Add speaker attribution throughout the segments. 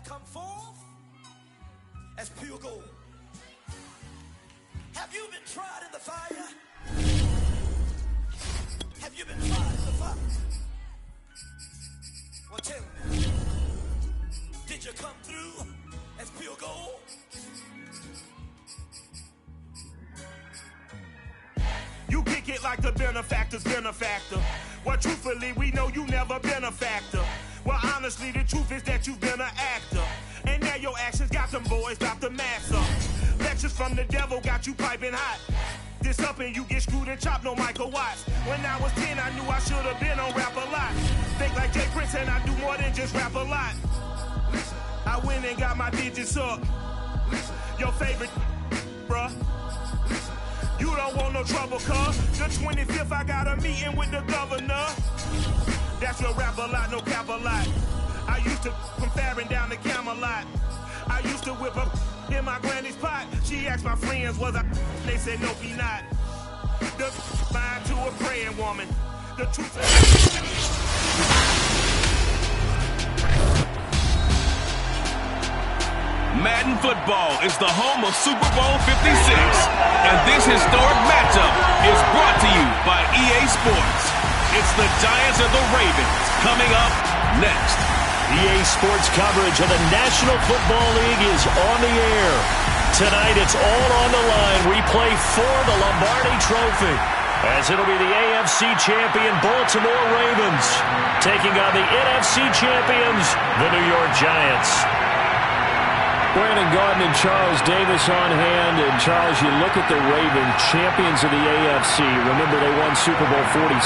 Speaker 1: come forth as pure gold. Have you been tried in the fire? Have you been tried in the fire? Well, tell me, did you come through as pure gold?
Speaker 2: You kick it like the benefactor's benefactor. Well, truthfully, we know you never been a factor. Well, honestly, the truth is that you've been an actor. And now your actions got them boys drop the mask up. Lectures from the devil got you piping hot. This up and you get screwed and chopped, no Michael Watts. When I was 10, I knew I should have been on Rap a Lot. Think like Jay Prince and I do more than just rap a lot. I went and got my digits up. Your favorite, bruh. You don't want no trouble, cuz. The 25th, I got a meeting with the governor. That's your Rap a Lot, no cap a lot. I used to from Farron down to Camelot. I used to whip up in my granny's pot. She asked my friends, was I? They said, no, be not. The line to a praying woman. The truth
Speaker 3: Madden Football is the home of Super Bowl 56. And this historic matchup is brought to you by EA Sports. It's the Giants and the Ravens coming up next.
Speaker 4: EA Sports coverage of the National Football League is on the air. Tonight it's all on the line. We play for the Lombardi Trophy, as it'll be the AFC champion Baltimore Ravens taking on the NFC champions, the New York Giants.
Speaker 5: Brandon Gaudin and Charles Davis on hand. And Charles, you look at the Ravens, champions of the AFC. Remember, they won Super Bowl 47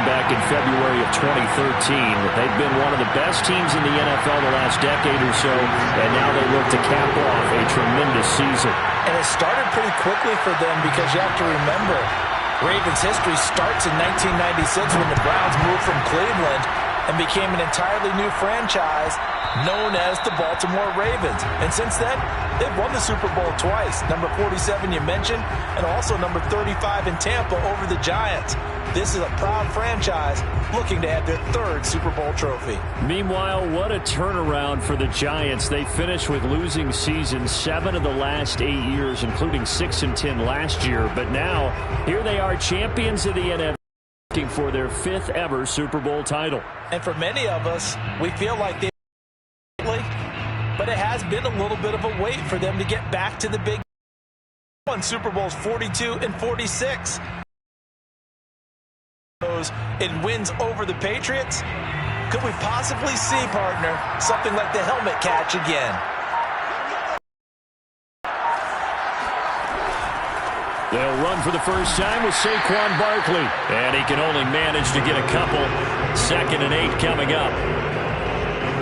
Speaker 5: back in February of 2013. They've been one of the best teams in the NFL the last decade or so, and now they look to cap off a tremendous season.
Speaker 6: And it started pretty quickly for them, because you have to remember, Ravens history starts in 1996 when the Browns moved from Cleveland and became an entirely new franchise known as the Baltimore Ravens. And since then, they've won the Super Bowl twice. Number 47 you mentioned, and also number 35 in Tampa over the Giants. This is a proud franchise looking to add their third Super Bowl trophy.
Speaker 5: Meanwhile, what a turnaround for the Giants. They finished with losing seasons 7 of the last 8 years, including 6-10 last year. But now, here they are, champions of the NFC, looking for their 5th ever Super Bowl title.
Speaker 6: And for many of us, we feel like they, but it has been a little bit of a wait for them to get back to the big one. Super Bowls 42 and 46. In wins over the Patriots. Could we possibly see, partner, something like the helmet catch again?
Speaker 5: They'll run for the first time with Saquon Barkley, and he can only manage to get a couple. 2nd and 8 coming up.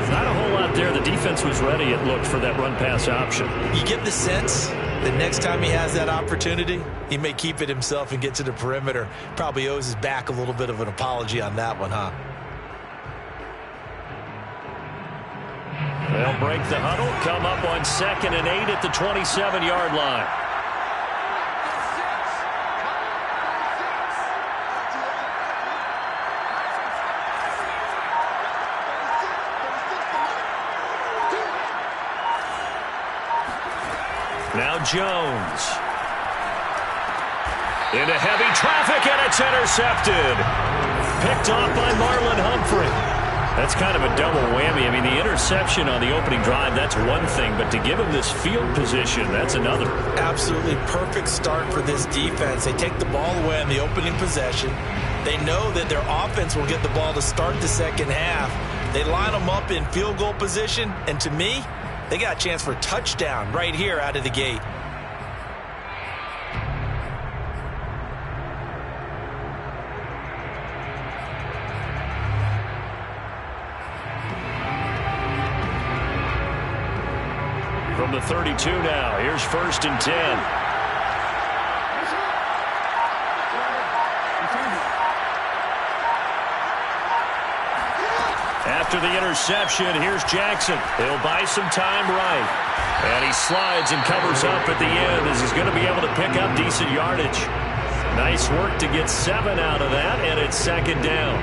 Speaker 5: Not a whole lot there. The defense was ready, it looked, for that run-pass option.
Speaker 6: You get the sense that next time he has that opportunity, he may keep it himself and get to the perimeter. Probably owes his back a little bit of an apology on that one, huh?
Speaker 5: They'll break the huddle, come up on 2nd and 8 at the 27-yard line. Now Jones. Into heavy traffic, and it's intercepted. Picked off by Marlon Humphrey. That's kind of a double whammy. I mean, the interception on the opening drive, that's one thing, but to give him this field position, that's another.
Speaker 6: Absolutely perfect start for this defense. They take the ball away on the opening possession. They know that their offense will get the ball to start the second half. They line them up in field goal position, and to me, they got a chance for a touchdown right here out of the gate.
Speaker 5: From the 32 now, here's 1st and 10. After the interception, here's Jackson. He'll buy some time right. And he slides and covers up at the end as he's going to be able to pick up decent yardage. Nice work to get 7 out of that, and it's 2nd down.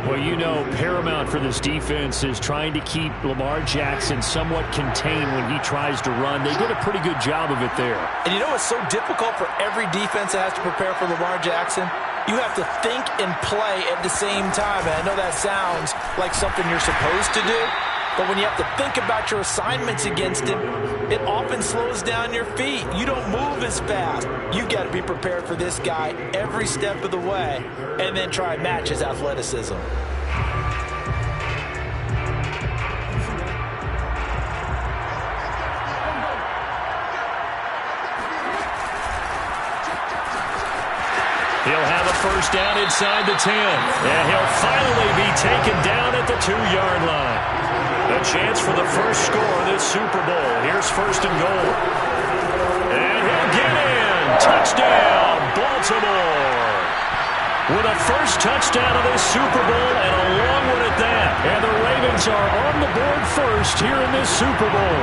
Speaker 5: Well, you know, paramount for this defense is trying to keep Lamar Jackson somewhat contained when he tries to run. They did a pretty good job of it there.
Speaker 6: And you know what's so difficult for every defense that has to prepare for Lamar Jackson? You have to think and play at the same time. And I know that sounds like something you're supposed to do, but when you have to think about your assignments against him, it often slows down your feet. You don't move as fast. You've got to be prepared for this guy every step of the way and then try and match his athleticism.
Speaker 5: He'll have a first down inside the 10. And he'll finally be taken down at the 2-yard line. A chance for the first score of this Super Bowl. Here's first and goal. And he'll get in. Touchdown, Baltimore. With a first touchdown of this Super Bowl and a long one at that. And the Ravens are on the board first here in this Super Bowl.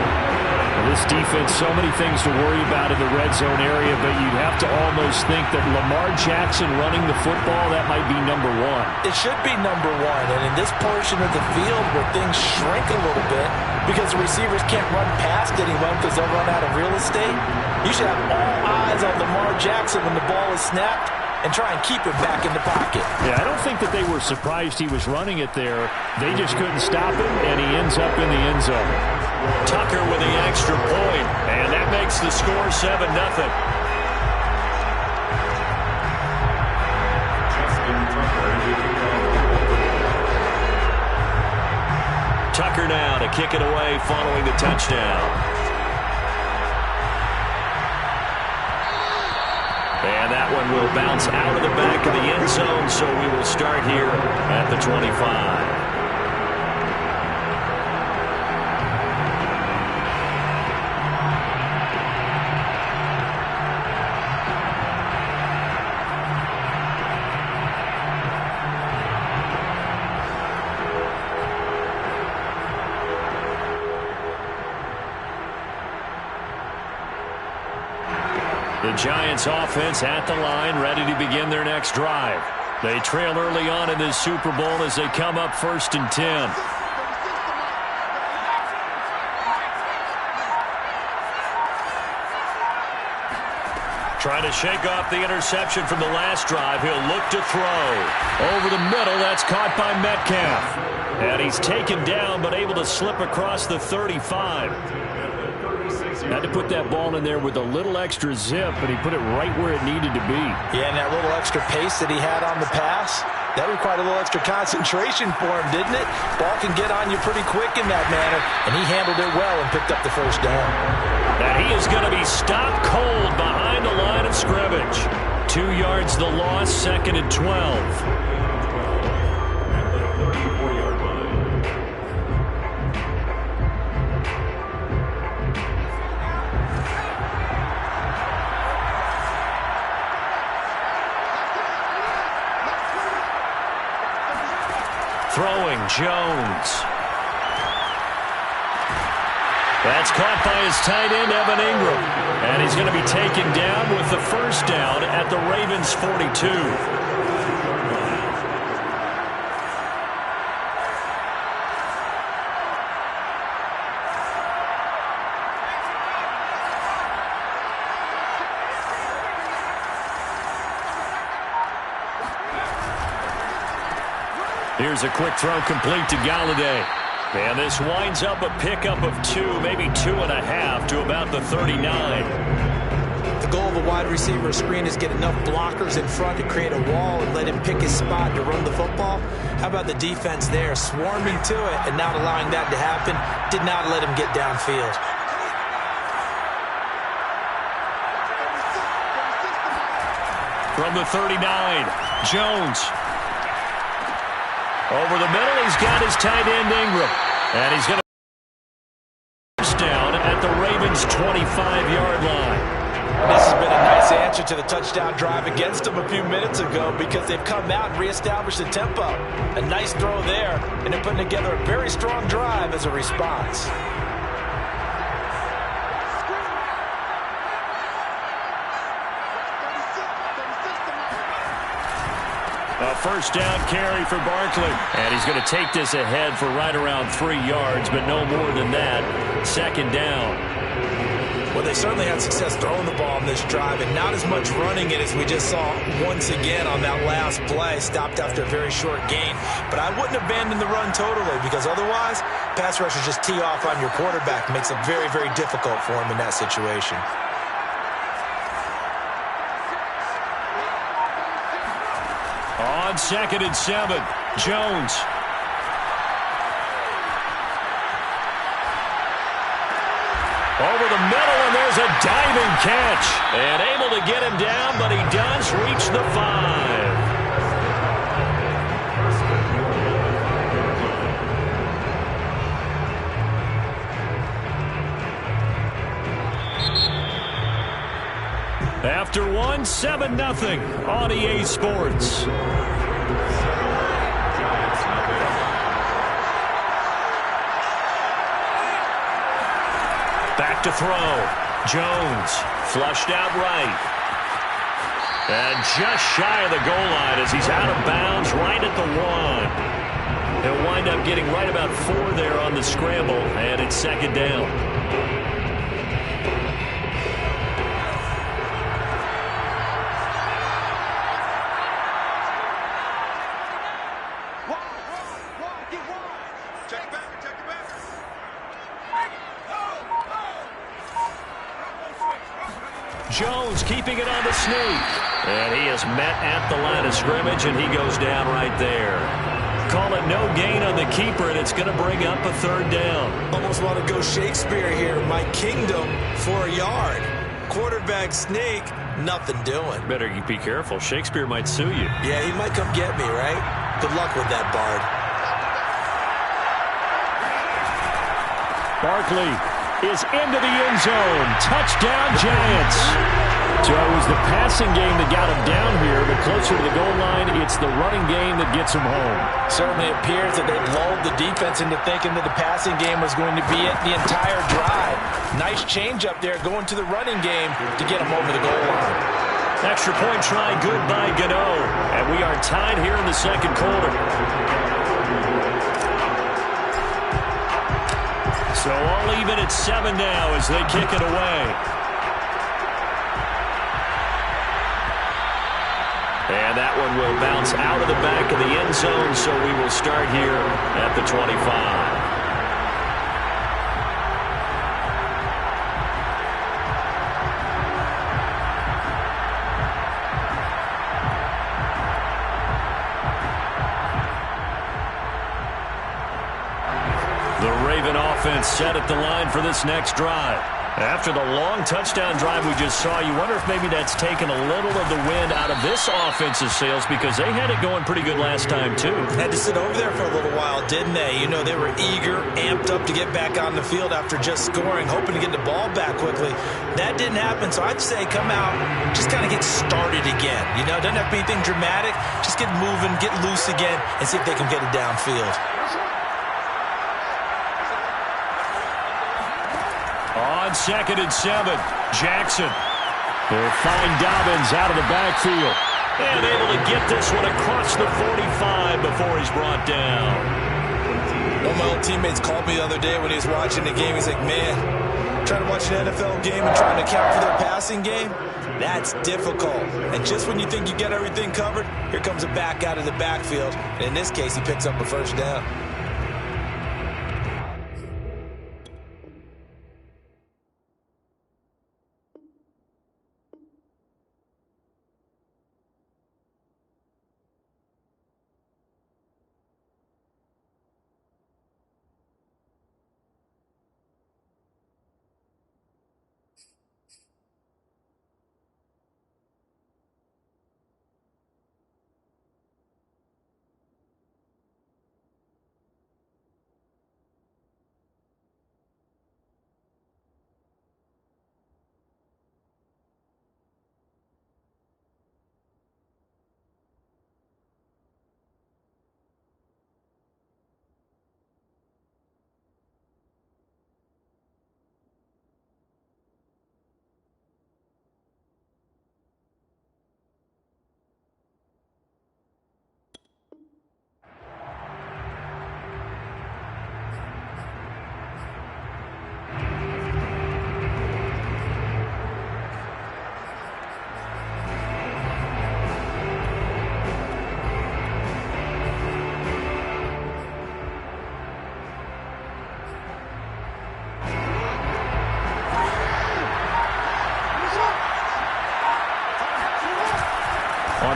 Speaker 5: This defense, so many things to worry about in the red zone area, but you'd have to almost think that Lamar Jackson running the football, that might be number one.
Speaker 6: It should be number one, and in this portion of the field where things shrink a little bit because the receivers can't run past anyone because they'll run out of real estate, you should have all eyes on Lamar Jackson when the ball is snapped and try and keep him back in the pocket.
Speaker 5: Yeah, I don't think that they were surprised he was running it there. They just couldn't stop him, and he ends up in the end zone. Tucker with the extra point, and that makes the score 7-0. Tucker now to kick it away following the touchdown. And that one will bounce out of the back of the end zone, so we will start here at the 25. The Giants offense at the line, ready to begin their next drive. They trail early on in this Super Bowl as they come up 1st and 10. Trying to shake off the interception from the last drive. He'll look to throw. Over the middle, that's caught by Metcalf. And he's taken down, but able to slip across the 35. Had to put that ball in there with a little extra zip, but he put it right where it needed to be.
Speaker 6: Yeah, and that little extra pace that he had on the pass, that required a little extra concentration for him, didn't it? Ball can get on you pretty quick in that manner, and he handled it well and picked up the first down.
Speaker 5: And he is going to be stopped cold behind the line of scrimmage. 2 yards the loss, 2nd and 12. Throwing, Jones. That's caught by his tight end, Evan Ingram. And he's going to be taken down with the first down at the Ravens' 42. Here's a quick throw complete to Galladay. And this winds up a pickup of 2, maybe 2.5 to about the 39.
Speaker 6: The goal of a wide receiver screen is get enough blockers in front to create a wall and let him pick his spot to run the football. How about the defense there, swarming to it and not allowing that to happen? Did not let him get downfield.
Speaker 5: From the 39, Jones. Over the middle, he's got his tight end, Ingram. And he's going to first down at the Ravens' 25-yard line.
Speaker 6: This has been a nice answer to the touchdown drive against them a few minutes ago because they've come out and reestablished the tempo. A nice throw there, and they're putting together a very strong drive as a response.
Speaker 5: A first down carry for Barkley. And he's going to take this ahead for right around 3 yards, but no more than that. Second down.
Speaker 6: Well, they certainly had success throwing the ball on this drive, and not as much running it as we just saw once again on that last play. Stopped after a very short gain. But I wouldn't abandon the run totally, because otherwise, pass rushers just tee off on your quarterback. Makes it very, very difficult for him in that situation.
Speaker 5: On 2nd and 7, Jones. Over the middle, and there's a diving catch. And able to get him down, but he does reach the 5. After one, 7-0 on EA Sports. Back to throw. Jones flushed out right. And just shy of the goal line as he's out of bounds right at the 1. He'll wind up getting right about 4 there on the scramble, and it's second down. Jones keeping it on the sneak. And he is met at the line of scrimmage, and he goes down right there. Call it no gain on the keeper, and it's going to bring up a third down.
Speaker 6: Almost want to go Shakespeare here. My kingdom for a yard. Quarterback sneak, nothing doing.
Speaker 5: Better be careful. Shakespeare might sue you.
Speaker 6: Yeah, he might come get me, right? Good luck with that, Bard.
Speaker 5: Barkley is into the end zone. Touchdown, Giants. So it was the passing game that got him down here, but closer to the goal line, it's the running game that gets him home.
Speaker 6: Certainly appears that they've lulled the defense into thinking that the passing game was going to be it the entire drive. Nice change up there going to the running game to get him over the goal line.
Speaker 5: Extra point try, good by Gano. And we are tied here in the second quarter. So all even at 7 now as they kick it away. And that one will bounce out of the back of the end zone, so we will start here at the 25. Offense set at the line for this next drive. After the long touchdown drive we just saw, you wonder if maybe that's taken a little of the wind out of this offense's sails, because they had it going pretty good last time too.
Speaker 6: Had to sit over there for a little while, didn't they? You know, they were eager, amped up to get back on the field after just scoring, hoping to get the ball back quickly. That didn't happen, so I'd say come out, just kind of get started again. You know, doesn't have to be anything dramatic. Just get moving, get loose again, and see if they can get it downfield.
Speaker 5: On 2nd and 7, Jackson will find Dobbins out of the backfield. And able to get this one across the 45 before he's brought down.
Speaker 6: One of my old teammates called me the other day when he was watching the game. He's like, man, trying to watch an NFL game and trying to account for their passing game, that's difficult. And just when you think you get everything covered, here comes a back out of the backfield. And in this case, he picks up a first down.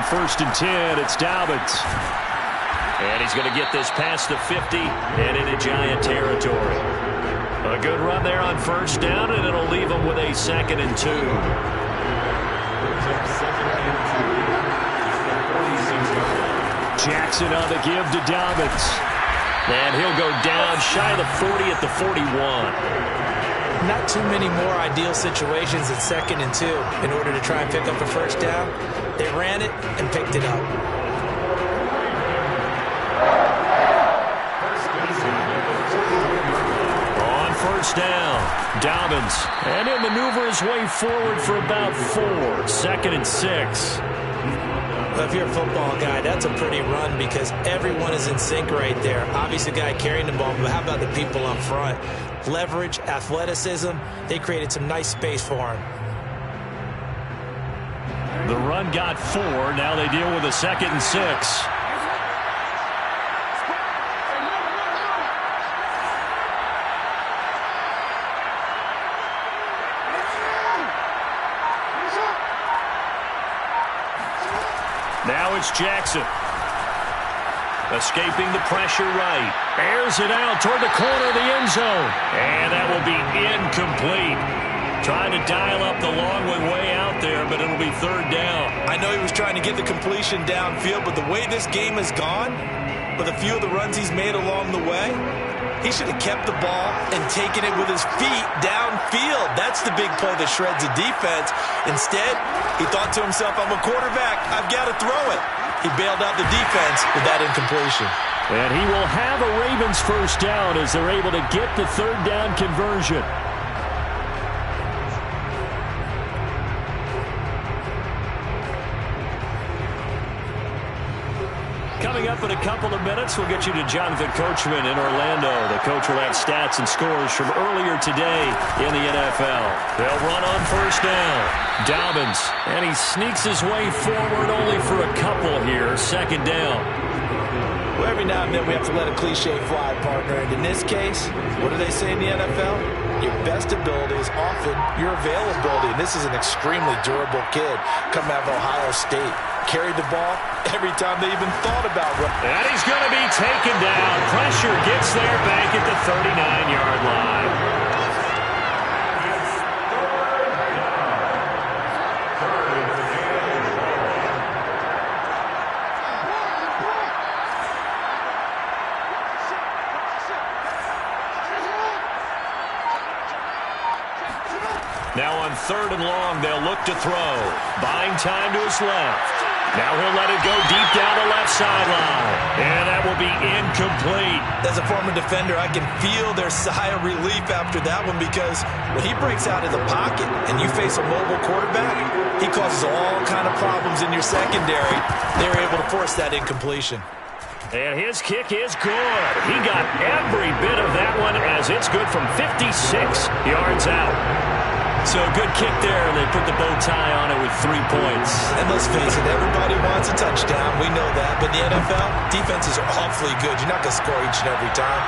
Speaker 5: 1st and 10. It's Dobbins. And he's going to get this past the 50 and into Giant territory. A good run there on 1st down, and it'll leave him with a 2nd and 2. Jackson on the give to Dobbins. And he'll go down shy of the 40 at the 41.
Speaker 6: Not too many more ideal situations at 2nd and 2 in order to try and pick up a 1st down. They ran it and picked it up.
Speaker 5: On 1st down, Dobbins. And he'll maneuver his way forward for about 4. 2nd and 6.
Speaker 6: Well, if you're a football guy, that's a pretty run because everyone is in sync right there. Obviously, the guy carrying the ball, but how about the people up front? Leverage, athleticism, they created some nice space for him.
Speaker 5: The run got 4. Now they deal with a 2nd and 6. Now it's Jackson. Escaping the pressure right. Airs it out toward the corner of the end zone. And that will be incomplete. Trying to dial up the long one way out there, but it'll be 3rd down.
Speaker 6: I know he was trying to get the completion downfield, but the way this game has gone, with a few of the runs he's made along the way, he should have kept the ball and taken it with his feet downfield. That's the big play that shreds the defense. Instead, he thought to himself, I'm a quarterback, I've got to throw it. He bailed out the defense with that incompletion.
Speaker 5: And he will have a Ravens 1st down as they're able to get the 3rd down conversion. Coming up in a couple of minutes, we'll get you to Jonathan Coachman in Orlando. The coach will have stats and scores from earlier today in the NFL. They'll run on 1st down. Dobbins, and he sneaks his way forward only for a couple here. 2nd down.
Speaker 6: Well, every now and then we have to let a cliche fly, partner. And in this case, what do they say in the NFL? Your best ability is often your availability. And this is an extremely durable kid coming out of Ohio State. Carried the ball every time they even thought about it.
Speaker 5: And he's going to be taken down. Pressure gets there back at the 39-yard line. Now on 3rd and long, they'll look to throw. Buying time to his left. Now he'll let it go deep down the left sideline. And that will be incomplete.
Speaker 6: As a former defender, I can feel their sigh of relief after that one because when he breaks out of the pocket and you face a mobile quarterback, he causes all kind of problems in your secondary. They're able to force that incompletion.
Speaker 5: And his kick is good. He got every bit of that one as it's good from 56 yards out. So a good kick there. They put the bow tie on it with 3 points.
Speaker 6: And let's face it, everybody wants a touchdown. We know that. But in the NFL, defenses are awfully good. You're not going to score each and every time.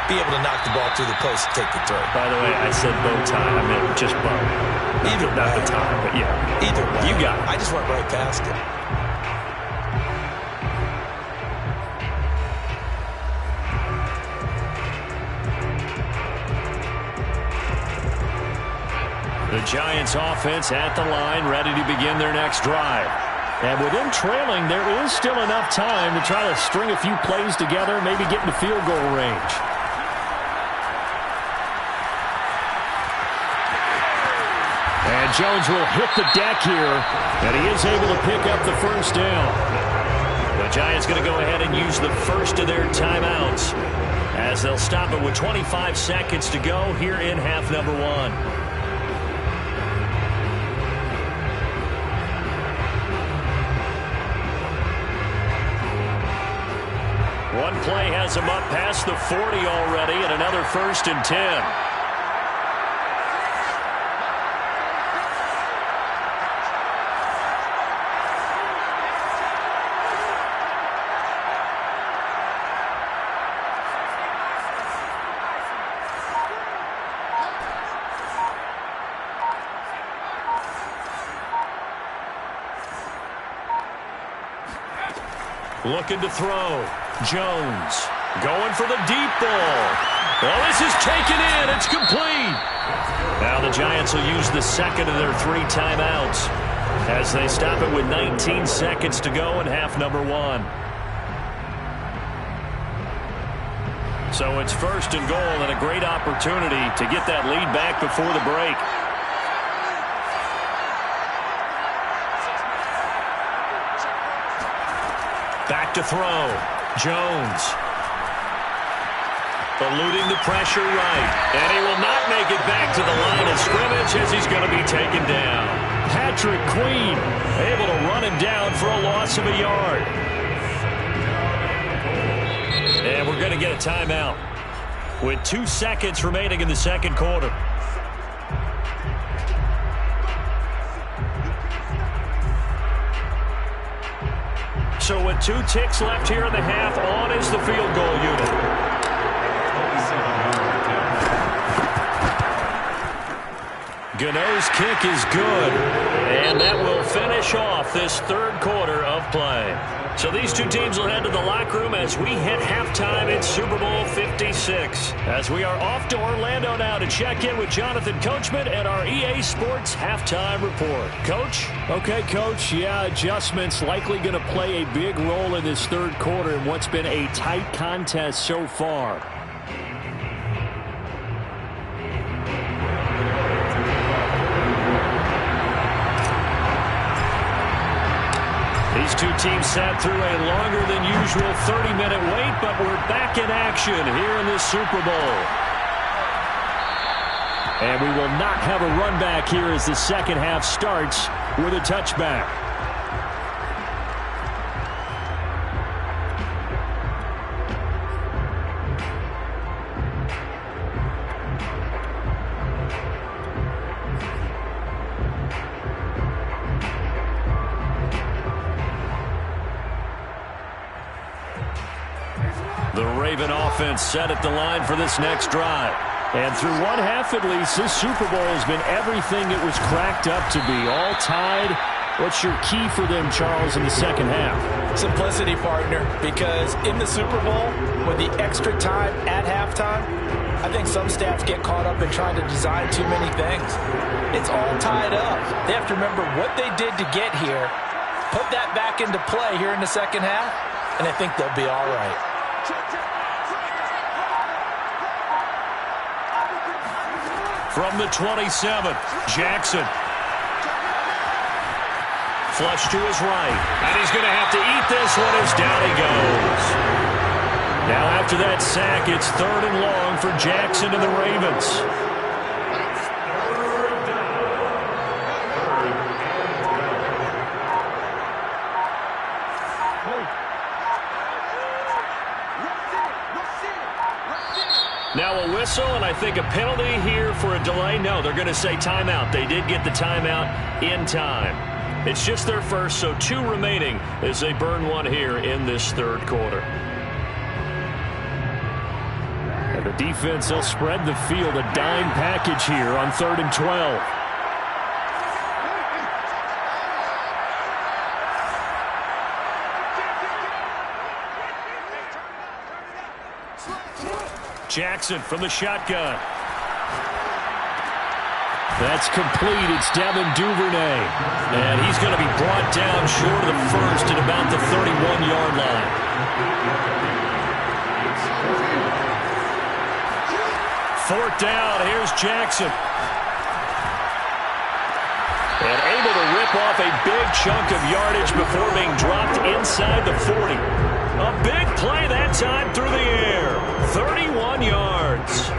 Speaker 6: Be able to knock the ball through the post and take the throw.
Speaker 5: By the way, I said bow tie. I meant just bow.
Speaker 6: Either
Speaker 5: not
Speaker 6: way.
Speaker 5: the tie, but yeah.
Speaker 6: Either way.
Speaker 5: You got it.
Speaker 6: I just went right past it.
Speaker 5: The Giants offense at the line, ready to begin their next drive. And with them trailing, there is still enough time to try to string a few plays together, maybe get into field goal range. And Jones will hit the deck here, and he is able to pick up the 1st down. The Giants going to go ahead and use the first of their timeouts as they'll stop it with 25 seconds to go here in half number 1. One play has him up past the 40 already, and another 1st and 10.
Speaker 4: Looking to throw. Jones going for the deep ball. Well, this is taken in. It's complete. Now the Giants will use the second of their 3 timeouts as they stop it with 19 seconds to go in half number 1. So it's first and goal and a great opportunity to get that lead back before the break. Back to throw. Jones. Eluding the pressure right. And he will not make it back to the line of scrimmage as he's going to be taken down. Patrick Queen able to run him down for a loss of a yard. And we're going to get a timeout with 2 seconds remaining in the second quarter. So with 2 ticks left here in the half, on is the field goal unit. Gano's kick is good, and that will finish off this third quarter of play. So these 2 teams will head to the locker room as we hit halftime in Super Bowl 56. As we are off to Orlando now to check in with Jonathan Coachman and our EA Sports halftime report. Coach?
Speaker 5: Okay, Coach. Yeah, adjustments likely going to play a big role in this third quarter in what's been a tight contest so far.
Speaker 4: These 2 teams sat through a longer than usual 30-minute wait, but we're back in action here in this Super Bowl.
Speaker 5: And we will not have a run back here as the second half starts with a touchback.
Speaker 4: The Raven offense set at the line for this next drive.
Speaker 5: And through one half at least, this Super Bowl has been everything it was cracked up to be. All tied. What's your key for them, Charles, in the second half?
Speaker 6: Simplicity, partner, because in the Super Bowl, with the extra time at halftime, I think some staffs get caught up in trying to design too many things. It's all tied up. They have to remember what they did to get here, put that back into play here in the second half, and I think they'll be all right.
Speaker 4: From the 27, Jackson. Flush to his right. And he's going to have to eat this one as down he goes. Now after that sack, it's 3rd and long for Jackson and the Ravens. Now a whistle, and I think a penalty here for a delay. No, they're going to say timeout. They did get the timeout in time. It's just their first, so 2 remaining as they burn one here in this third quarter.
Speaker 5: And the defense, they'll spread the field, a dime package here on 3rd and 12.
Speaker 4: Jackson from the shotgun.
Speaker 5: That's complete. It's Devin Duvernay.
Speaker 4: And he's going to be brought down short of the first at about the 31-yard line. Fourth down. Here's Jackson. And able to rip off a big chunk of yardage before being dropped inside the 40. A big play that time through the air. 31 yards.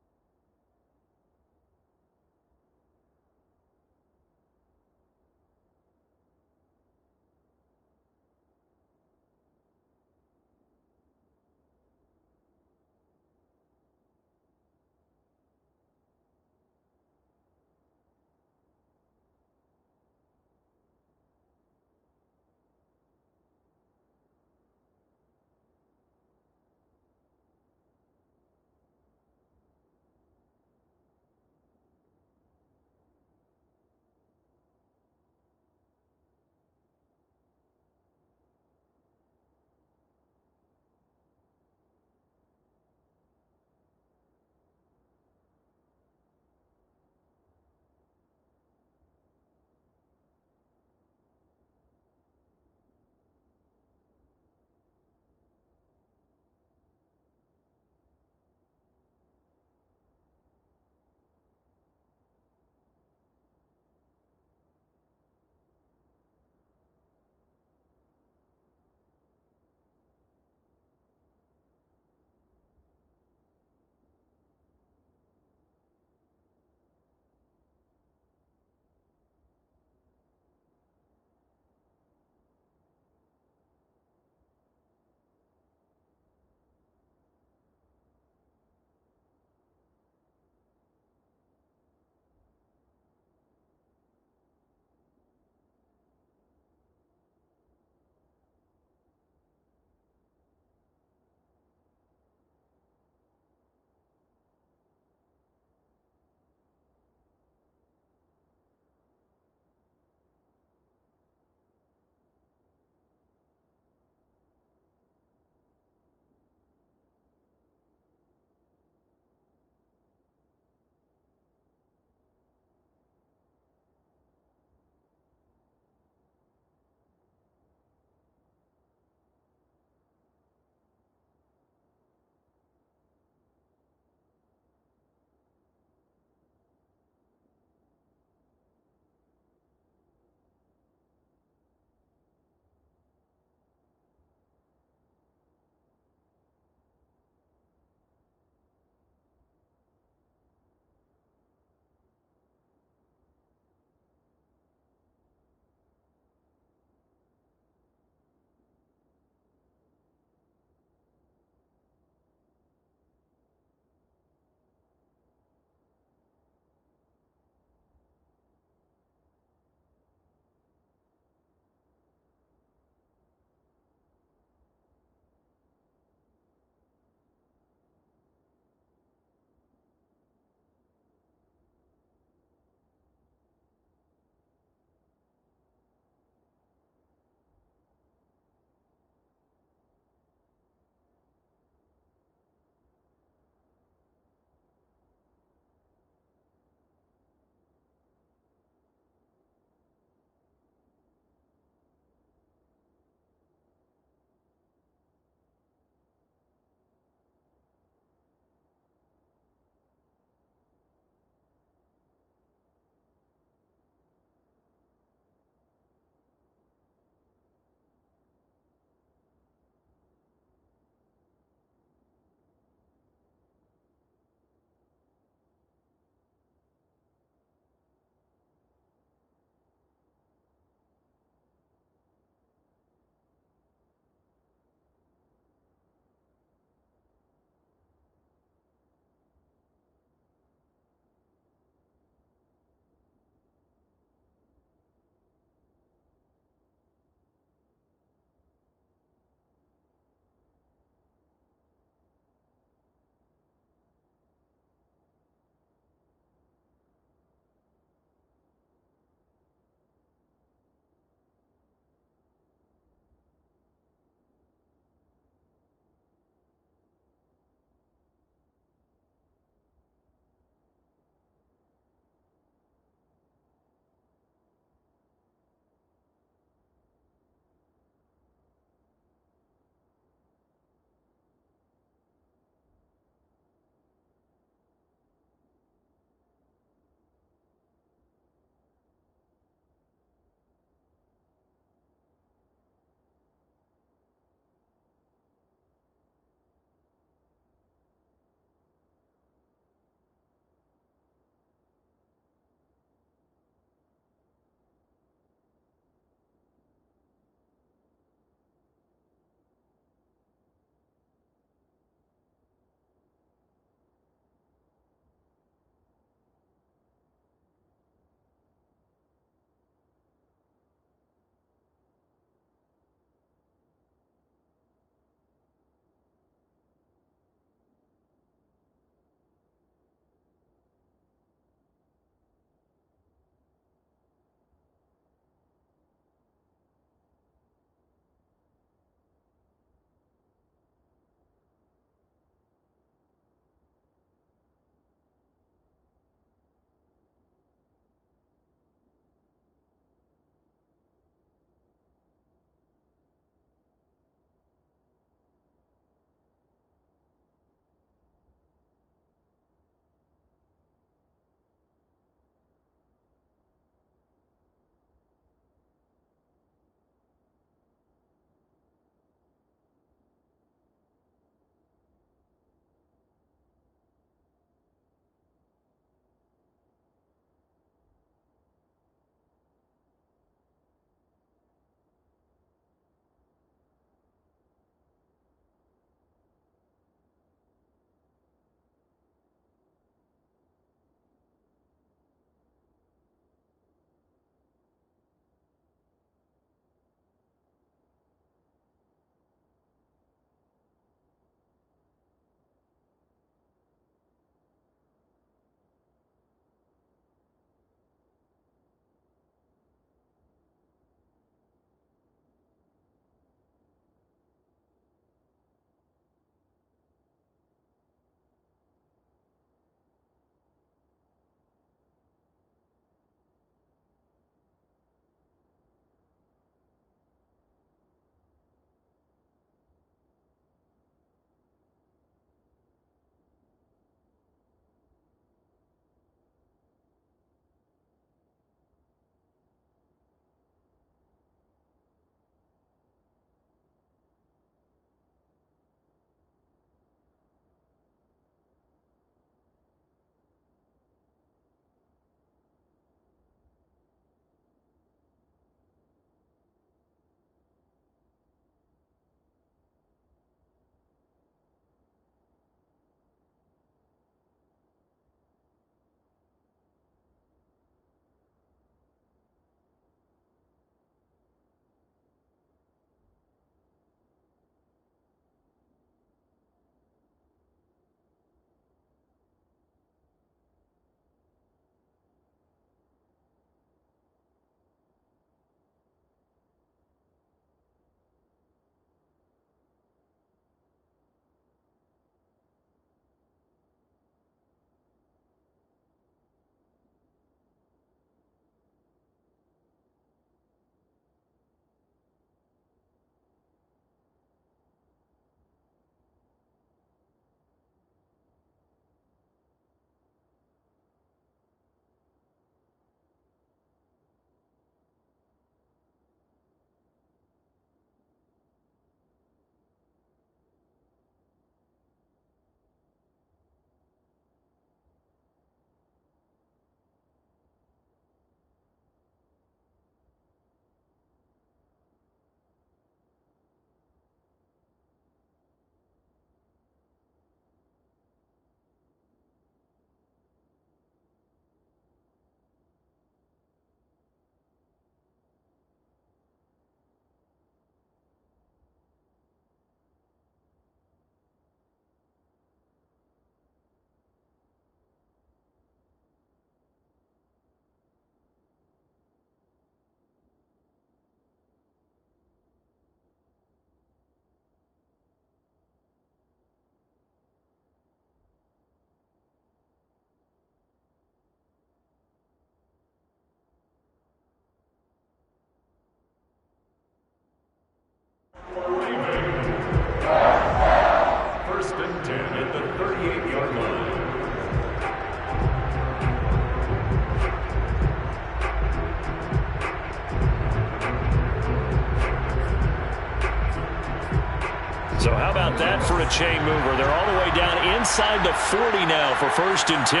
Speaker 5: So how about that for a chain mover? They're all the way down inside the 40 now for 1st and 10.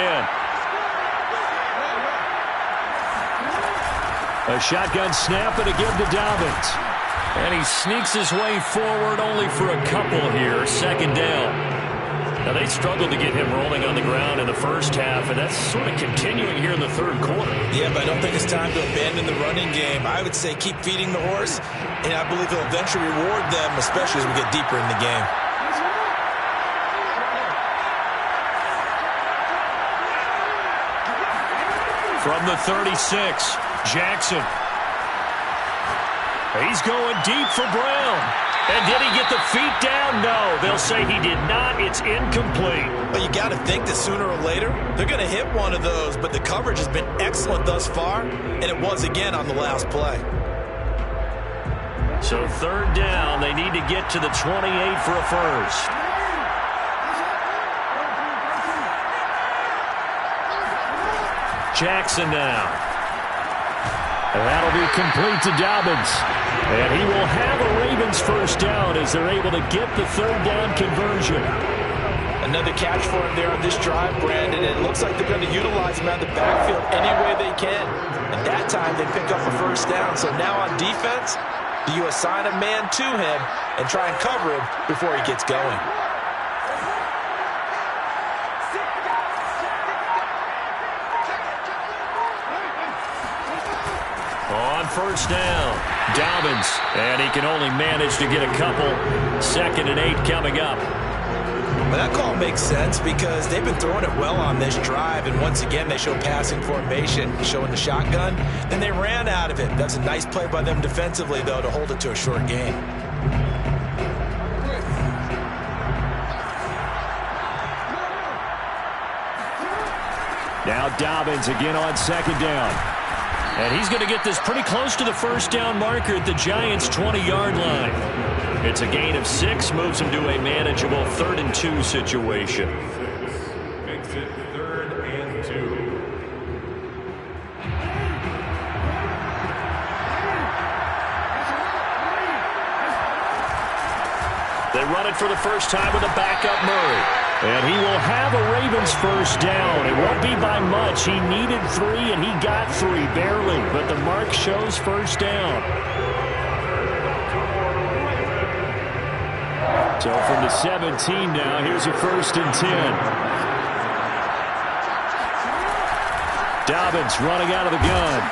Speaker 5: A shotgun snap and a give to Dobbins. And he sneaks his way forward only for a couple here. 2nd down. Now, they struggled to get him rolling on the ground in the first half, and that's sort of continuing here in the 3rd quarter.
Speaker 6: Yeah, but I don't think it's time to abandon the running game. I would say keep feeding the horse, and I believe he'll eventually reward them, especially as we get deeper in the game.
Speaker 5: From the 36, Jackson. He's going deep for Brown. And did he get the feet down? No. They'll say he did not. It's incomplete.
Speaker 6: But you got to think that sooner or later, they're going to hit one of those. But the coverage has been excellent thus far, and it was again on the last play.
Speaker 5: So 3rd down, they need to get to the 28 for a first. Jackson now. And that'll be complete to Dobbins. And he will have a Ravens first down as they're able to get the 3rd down conversion.
Speaker 6: Another catch for him there on this drive, Brandon. It looks like they're going to utilize him out of the backfield any way they can. And that time they pick up a first down. So now on defense, do you assign a man to him and try and cover him before he gets going?
Speaker 5: On 1st down, Dobbins, and he can only manage to get a couple. 2nd and 8 coming up.
Speaker 6: Well, that call makes sense because they've been throwing it well on this drive, and once again they show passing formation, showing the shotgun. Then they ran out of it. That's a nice play by them defensively, though, to hold it to a short game.
Speaker 5: Now Dobbins again on 2nd down. And he's going to get this pretty close to the first down marker at the Giants' 20-yard line. It's a gain of 6, moves him to a manageable 3rd and 2 situation.
Speaker 7: Makes it 3rd and 2.
Speaker 5: They run it for the first time with a backup Murray. And he will have a Ravens first down. It won't be by much. He needed 3, and he got 3, barely. But the mark shows first down. So from the 17 now, here's a 1st and 10. Dobbins running out of the gun.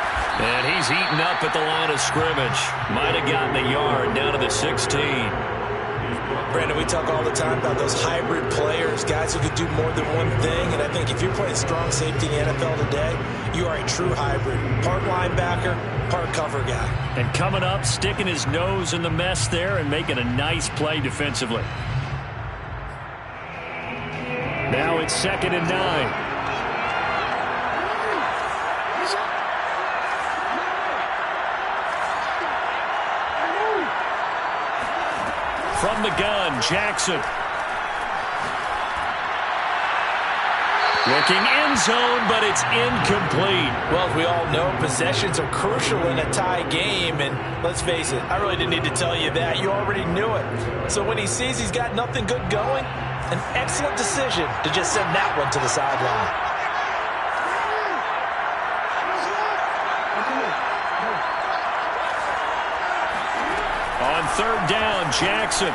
Speaker 5: And he's eaten up at the line of scrimmage. Might have gotten a yard down to the 16.
Speaker 6: Brandon, we talk all the time about those hybrid players, guys who could do more than one thing. And I think if you're playing strong safety in the NFL today, you are a true hybrid. Part linebacker, part cover guy.
Speaker 5: And coming up, sticking his nose in the mess there and making a nice play defensively. Now it's 2nd and 9. From the gun, Jackson. Looking end zone, but it's incomplete.
Speaker 6: Well, as we all know, possessions are crucial in a tie game. And let's face it, I really didn't need to tell you that. You already knew it. So when he sees he's got nothing good going, an excellent decision to just send that one to the sideline.
Speaker 5: On 3rd down, Jackson.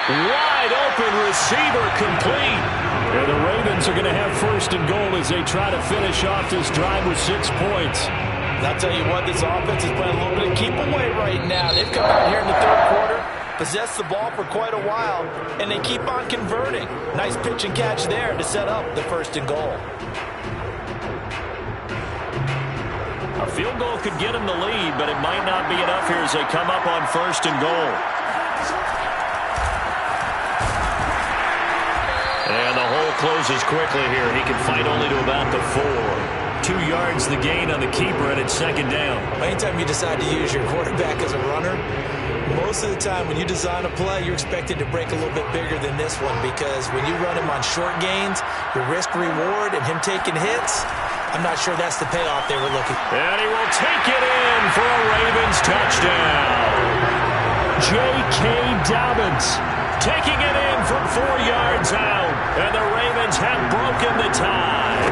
Speaker 5: Wide open receiver complete. And the Ravens are going to have 1st and goal as they try to finish off this drive with 6 points.
Speaker 6: And I'll tell you what, this offense is playing a little bit of keep away right now. They've come out here in the 3rd quarter, possessed the ball for quite a while, and they keep on converting. Nice pitch and catch there to set up the 1st and goal.
Speaker 5: A field goal could get them the lead, but it might not be enough here as they come up on 1st and goal. And the hole closes quickly here. He can fight only to about the 4. 2 yards the gain on the keeper, and it's 2nd down.
Speaker 6: Anytime you decide to use your quarterback as a runner, most of the time when you design a play, you're expected to break a little bit bigger than this one, because when you run him on short gains, your risk-reward and him taking hits, I'm not sure that's the payoff they were looking for.
Speaker 5: And he will take it in for a Ravens touchdown.
Speaker 4: J.K. Dobbins, taking it in from 4 yards out, and the Ravens have broken the tie.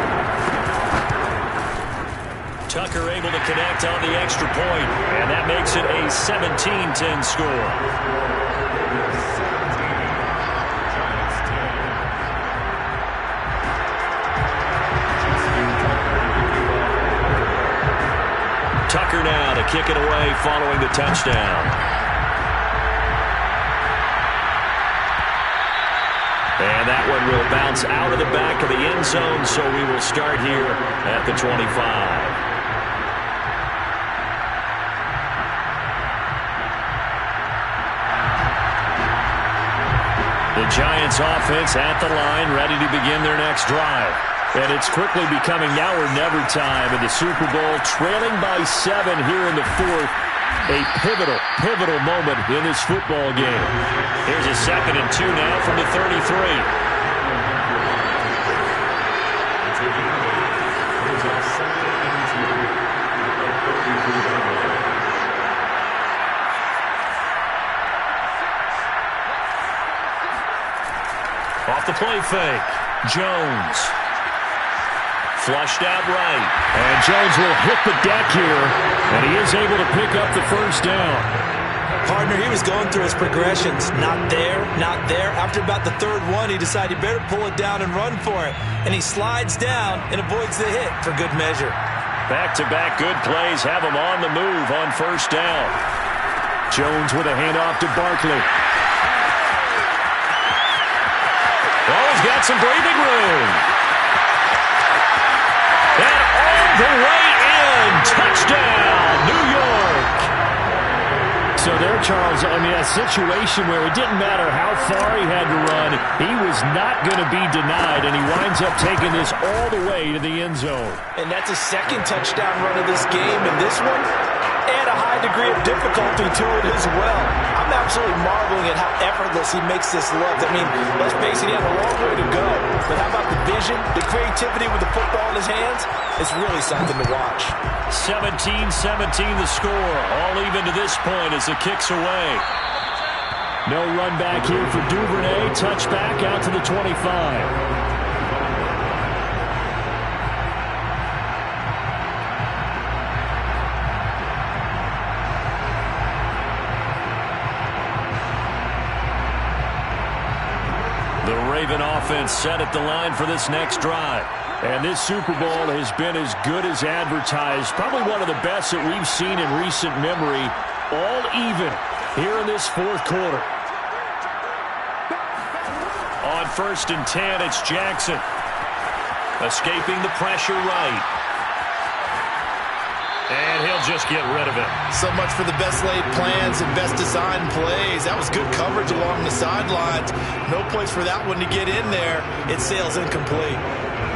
Speaker 4: Tucker able to connect on the extra point, and that makes it a 17-10 score. Tucker now to kick it away following the touchdown. And that one will bounce out of the back of the end zone, so we will start here at the 25. The Giants offense at the line, ready to begin their next drive. And it's quickly becoming now or never time in the Super Bowl, trailing by 7 here in the fourth. A pivotal moment in this football game. Here's a 2nd and 2 now from the 33. Off the play fake, Jones. Flushed out right. And Jones will hit the deck here, and he is able to pick up the first down.
Speaker 6: Partner, he was going through his progressions. Not there, not there. After about the 3rd one, he decided he better pull it down and run for it. And he slides down and avoids the hit for good measure.
Speaker 4: Back-to-back good plays have him on the move on first down. Jones with a handoff to Barkley. Oh, he's got some breathing room. And all the way in. Touchdown, New York. So there, Charles, I mean, a situation where it didn't matter how far he had to run, he was not going to be denied, and he winds up taking this all the way to the end zone.
Speaker 6: And that's a 2nd touchdown run of this game, and this one, and a high degree of difficulty to it as well. I'm absolutely marveling at how effortless he makes this look. I mean, let's face it, he had a long way to go. But how about the vision, the creativity with the football in his hands? It's really something to watch.
Speaker 4: 17-17 the score. All even to this point as the kick's away. No run back here for Duvernay. Touchback out to the 25. The Raven offense set at the line for this next drive. And this Super Bowl has been as good as advertised. Probably one of the best that we've seen in recent memory. All even here in this 4th quarter. On 1st and 10, it's Jackson. Escaping the pressure right. And he'll just get rid of it.
Speaker 6: So much for the best laid plans and best designed plays. That was good coverage along the sidelines. No place for that one to get in there. It sails incomplete.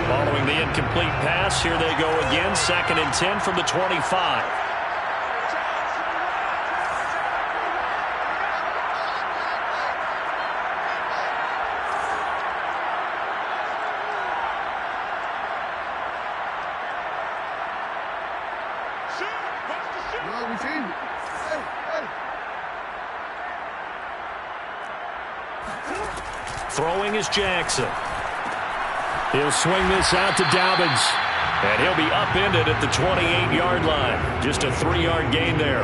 Speaker 4: Following the incomplete pass, here they go again. 2nd and 10 from the 25. Throwing is Jackson. He'll swing this out to Dobbins. And he'll be upended at the 28-yard line. Just a 3-yard gain there.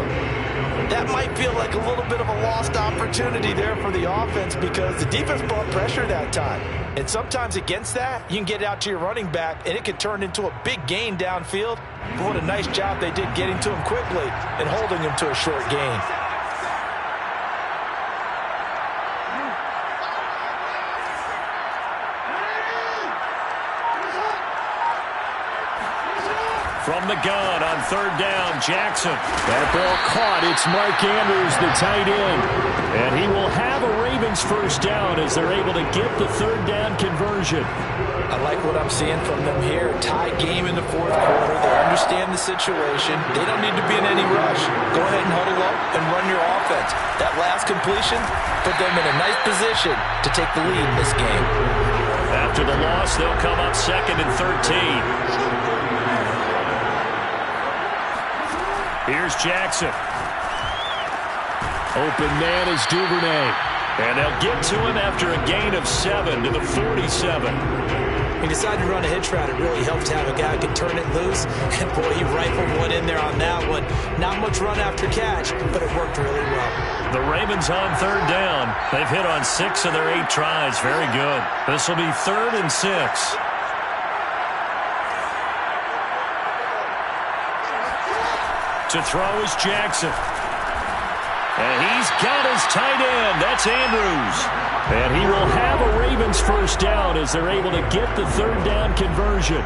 Speaker 6: That might feel like a little bit of a lost opportunity there for the offense because the defense brought pressure that time. And sometimes against that, you can get out to your running back, and it could turn into a big gain downfield. But what a nice job they did getting to him quickly and holding him to a short gain.
Speaker 4: From the gun on 3rd down, Jackson. That ball caught. It's Mark Andrews, the tight end. And he will have a Ravens first down as they're able to get the 3rd down conversion.
Speaker 6: I like what I'm seeing from them here. Tie game in the 4th quarter. They understand the situation. They don't need to be in any rush. Go ahead and huddle up and run your offense. That last completion put them in a nice position to take the lead in this game.
Speaker 4: After the loss, they'll come up 2nd and 13. Here's Jackson.
Speaker 5: Open man is Duvernay. And they'll get to him after a gain of 7 to the 47.
Speaker 6: He decided to run a hitch route. It really helped to have a guy who can turn it loose. And, boy, he rifled one in there on that one. Not much run after catch, but it worked really well.
Speaker 4: The Ravens on third down. They've hit on 6 of their 8 tries. Very good. This will be 3rd and 6. To throw is Jackson. And he's got his tight end. That's Andrews. And he will have a Ravens first down as they're able to get the 3rd down conversion.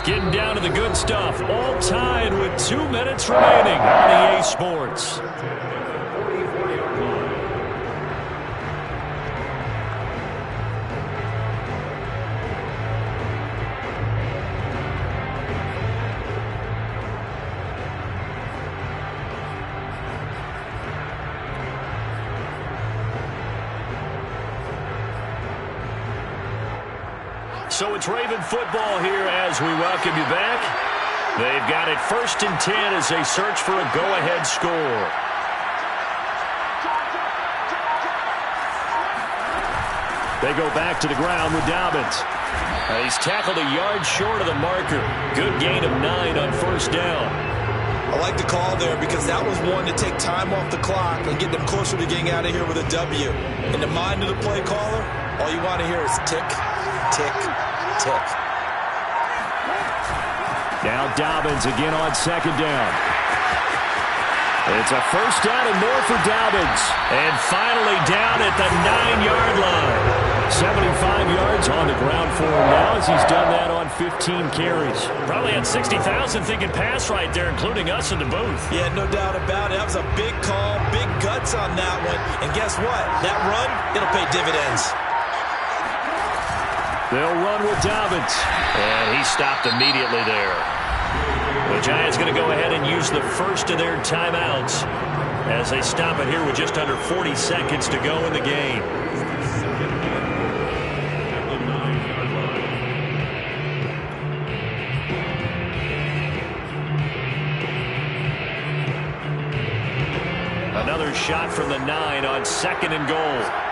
Speaker 4: Getting down to the good stuff. All tied with 2 minutes remaining on EA Sports. So it's Raven football here as we welcome you back. They've got it 1st and 10 as they search for a go-ahead score. They go back to the ground with Dobbins. He's tackled a yard short of the marker. Good gain of 9 on 1st down.
Speaker 6: I like the call there because that was one to take time off the clock and get them closer to getting out of here with a W. In the mind of the play caller, all you want to hear is tick, tick, tick.
Speaker 5: Now Dobbins again on 2nd down. It's a 1st down and more for Dobbins.
Speaker 4: And finally down at the 9-yard line.
Speaker 5: 75 yards on the ground for him now as he's done that on 15 carries.
Speaker 4: Probably had 60,000 thinking pass right there, including us in the booth.
Speaker 6: Yeah, no doubt about it. That was a big call, big guts on that one. And guess what? That run, it'll pay dividends.
Speaker 5: They'll run with Dobbins.
Speaker 4: And he stopped immediately there. The Giants going to go ahead and use the first of their timeouts as they stop it here with just under 40 seconds to go in the game. Another shot from the 9 on 2nd and goal.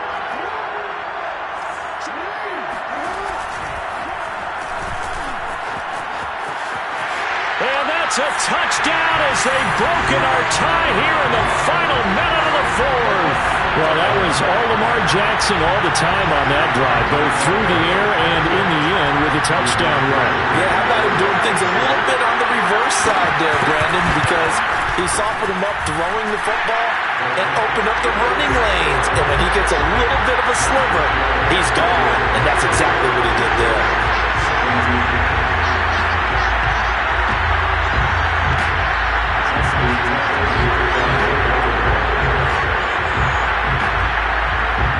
Speaker 4: It's a touchdown as they've broken our tie here in the final minute of the 4th.
Speaker 5: Well, that was all Lamar Jackson all the time on that drive, both through the air and in the end with a touchdown run.
Speaker 6: Yeah, how about him doing things a little bit on the reverse side there, Brandon, because he softened him up throwing the football and opened up the running lanes. And when he gets a little bit of a sliver, he's gone. And that's exactly what he did there.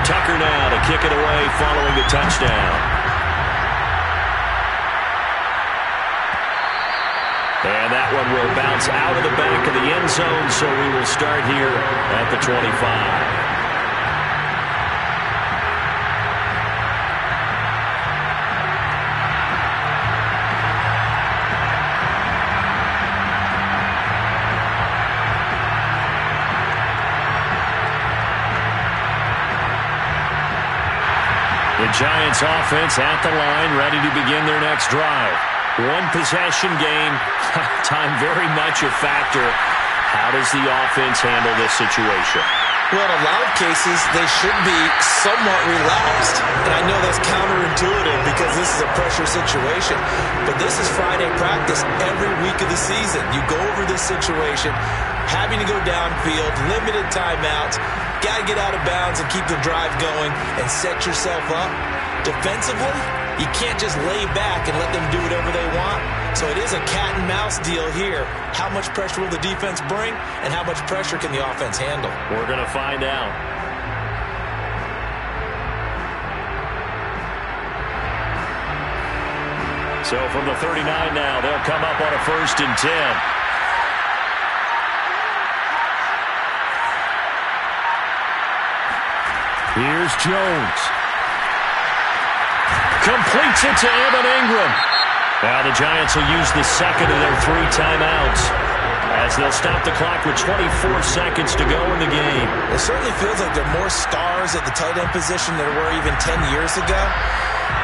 Speaker 4: Tucker now to kick it away following the touchdown. And that one will bounce out of the back of the end zone, so we will start here at the 25. The Giants offense at the line, ready to begin their next drive. One possession game, time very much a factor. How does the offense handle this situation?
Speaker 6: Well, in a lot of cases, they should be somewhat relaxed. And I know that's counterintuitive because this is a pressure situation. But this is Friday practice every week of the season. You go over this situation, having to go downfield, limited timeouts, got to get out of bounds and keep the drive going and set yourself up. Defensively, you can't just lay back and let them do whatever they want. So it is a cat and mouse deal here. How much pressure will the defense bring and how much pressure can the offense handle?
Speaker 4: We're going to find out. So from the 39 now, they'll come up on a 1st and 10.
Speaker 5: Here's Jones.
Speaker 4: Completes it to Evan Ingram. Now the Giants will use the second of their 3 timeouts as as they'll stop the clock with 24 seconds to go in the game.
Speaker 6: It certainly feels like there are more stars at the tight end position than there were even 10 years ago.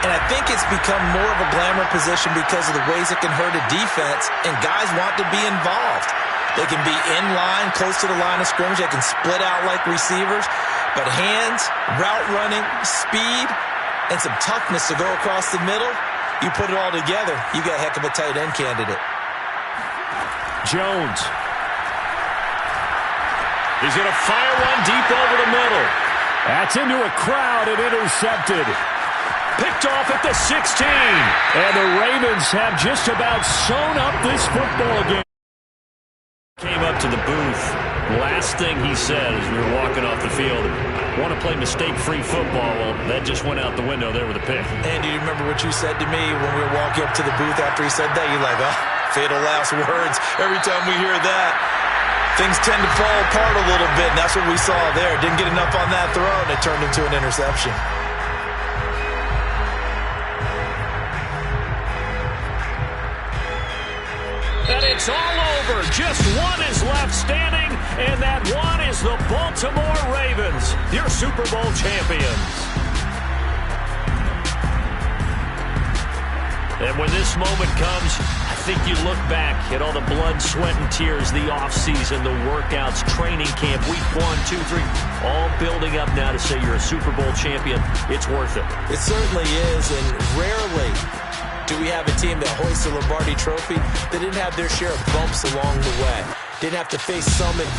Speaker 6: And I think it's become more of a glamour position because of the ways it can hurt a defense, and guys want to be involved. They can be in line, close to the line of scrimmage. They can split out like receivers. But hands, route running, speed, and some toughness to go across the middle, you put it all together, you got a heck of a tight end candidate.
Speaker 4: Jones. He's going to fire one deep over the middle.
Speaker 5: That's into a crowd and intercepted.
Speaker 4: Picked off at the 16.
Speaker 5: And the Ravens have just about sewn up this football game.
Speaker 4: Came up to the booth. Last thing he said as we were walking off the field, want to play mistake-free football. Well, that just went out the window there with a pick.
Speaker 6: And do you remember what you said to me when we were walking up to the booth after he said that? You're like, oh, fatal last words. Every time we hear that, things tend to fall apart a little bit, and that's what we saw there. Didn't get enough on that throw, and it turned into an interception.
Speaker 4: And it's all over. Just one is left standing, and that one is the Baltimore Ravens, your Super Bowl champions. And when this moment comes, I think you look back at all the blood, sweat, and tears, the offseason, the workouts, training camp, week 1, 2, 3, all building up now to say you're a Super Bowl champion. It's worth it.
Speaker 6: It certainly is, and rarely do we have a team that hoists the Lombardi Trophy that didn't have their share of bumps along the way, didn't have to face some adversity.